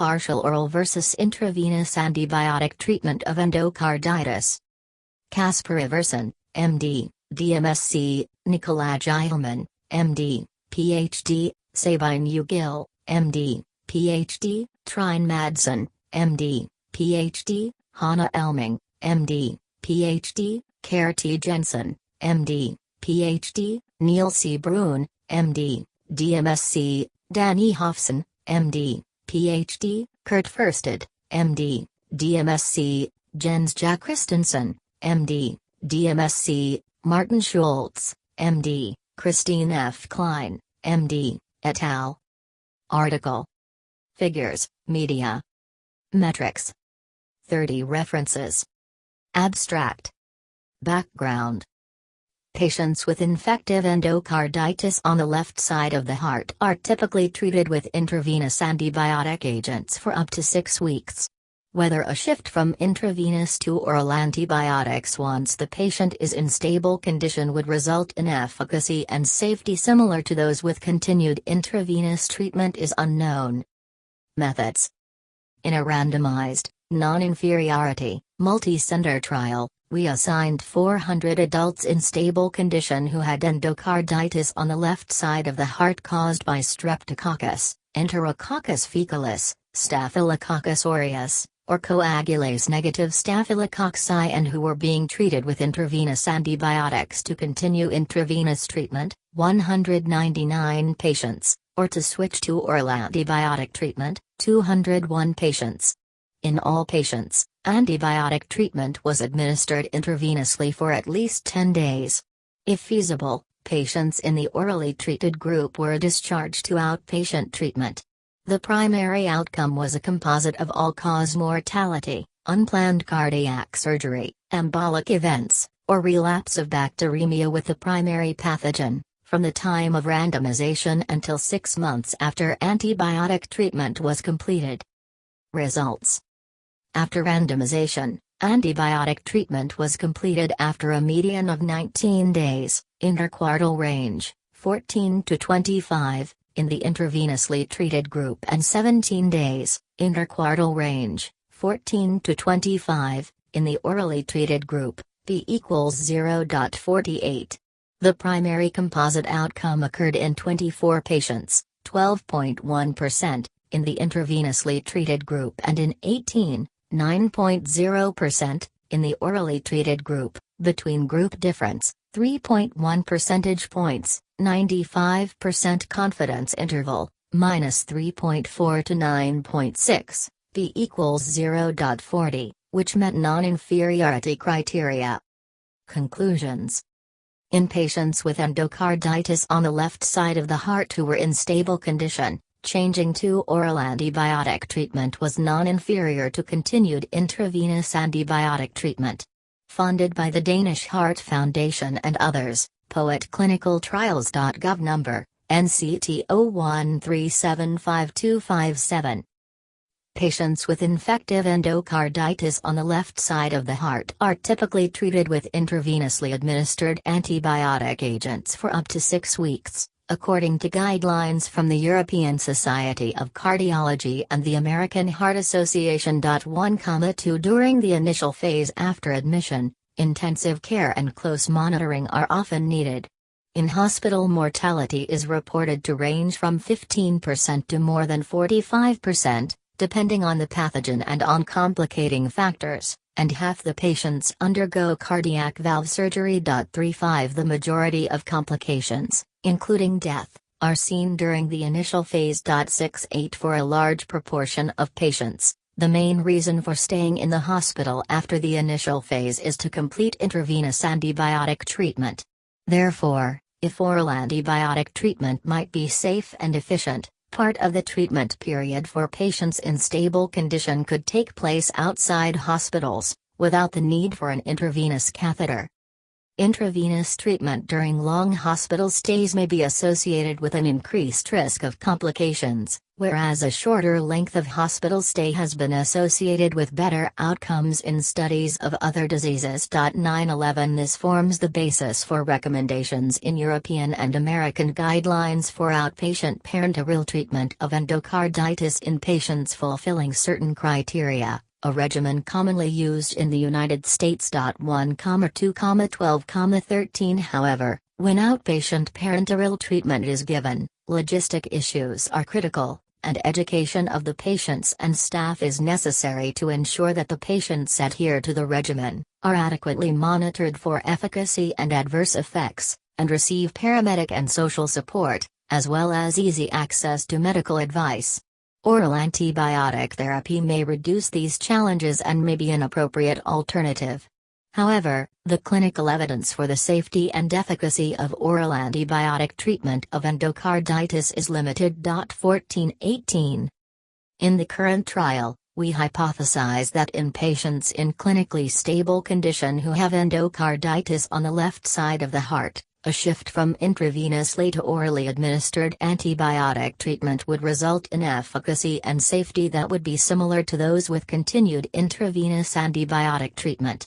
partial oral versus intravenous antibiotic treatment of endocarditis. Kasper Iversen, M.D., D.M.Sc, Nikolaj Ihlemann, M.D., Ph.D., Sabine Gill, M.D., Ph.D., Trine Madsen, M.D., Ph.D., Hanne Elming, M.D., Ph.D., Kaare Jensen, M.D., Ph.D., Niels Bruun, M.D., D.M.Sc, Danny Høfsten, M.D., Ph.D., Kurt Fursted, M.D., D.M.Sc, Jensen Christensen, M.D., D.M.Sc, Martin Schultz, M.D., Christine F. Klein, M.D., et al. Article. Figures, Media. Metrics. 30 references. Abstract. Background. Patients with infective endocarditis on the left side of the heart are typically treated with intravenous antibiotic agents for up to 6 weeks. Whether a shift from intravenous to oral antibiotics once the patient is in stable condition would result in efficacy and safety similar to those with continued intravenous treatment is unknown. Methods. In a randomized, non-inferiority, multi-center trial, we assigned 400 adults in stable condition who had endocarditis on the left side of the heart caused by Streptococcus, Enterococcus faecalis, Staphylococcus aureus, or coagulase-negative staphylococci and who were being treated with intravenous antibiotics to continue intravenous treatment, 199 patients, or to switch to oral antibiotic treatment, 201 patients. In all patients, antibiotic treatment was administered intravenously for at least 10 days. If feasible, patients in the orally treated group were discharged to outpatient treatment. The primary outcome was a composite of all-cause mortality, unplanned cardiac surgery, embolic events, or relapse of bacteremia with the primary pathogen, from the time of randomization until 6 months after antibiotic treatment was completed. Results. After randomization, antibiotic treatment was completed after a median of 19 days, interquartile range, 14 to 25, in the intravenously treated group and 17 days, interquartile range, 14 to 25, in the orally treated group, p equals 0.48. The primary composite outcome occurred in 24 patients, 12.1%, in the intravenously treated group and in 18, 9.0%, in the orally treated group. Between group difference, 3.1 percentage points, 95% confidence interval, minus 3.4 to 9.6, p equals 0.40, which met non-inferiority criteria. Conclusions. In patients with endocarditis on the left side of the heart who were in stable condition, changing to oral antibiotic treatment was non-inferior to continued intravenous antibiotic treatment. Funded by the Danish Heart Foundation and others, Poet ClinicalTrials.gov number, NCT 01375257. Patients with infective endocarditis on the left side of the heart are typically treated with intravenously administered antibiotic agents for up to 6 weeks, according to guidelines from the European Society of Cardiology and the American Heart Association. 1,2 During the initial phase after admission, intensive care and close monitoring are often needed. In-hospital mortality is reported to range from 15% to more than 45%, depending on the pathogen and on complicating factors, and half the patients undergo cardiac valve surgery. 3.5 The majority of complications, including death, are seen during the initial phase. 6.8 For a large proportion of patients, the main reason for staying in the hospital after the initial phase is to complete intravenous antibiotic treatment. Therefore, if oral antibiotic treatment might be safe and efficient, part of the treatment period for patients in stable condition could take place outside hospitals, without the need for an intravenous catheter. Intravenous treatment during long hospital stays may be associated with an increased risk of complications, whereas a shorter length of hospital stay has been associated with better outcomes in studies of other diseases. 9/11 This forms the basis for recommendations in European and American guidelines for outpatient parenteral treatment of endocarditis in patients fulfilling certain criteria. A regimen commonly used in the United States. 1, 2, 12, 13 However, when outpatient parenteral treatment is given, logistic issues are critical, and education of the patients and staff is necessary to ensure that the patients adhere to the regimen, are adequately monitored for efficacy and adverse effects, and receive paramedic and social support, as well as easy access to medical advice. Oral antibiotic therapy may reduce these challenges and may be an appropriate alternative. However, the clinical evidence for the safety and efficacy of oral antibiotic treatment of endocarditis is limited. 14/18. In the current trial, we hypothesize that in patients in clinically stable condition who have endocarditis on the left side of the heart, a shift from intravenously to orally administered antibiotic treatment would result in efficacy and safety that would be similar to those with continued intravenous antibiotic treatment.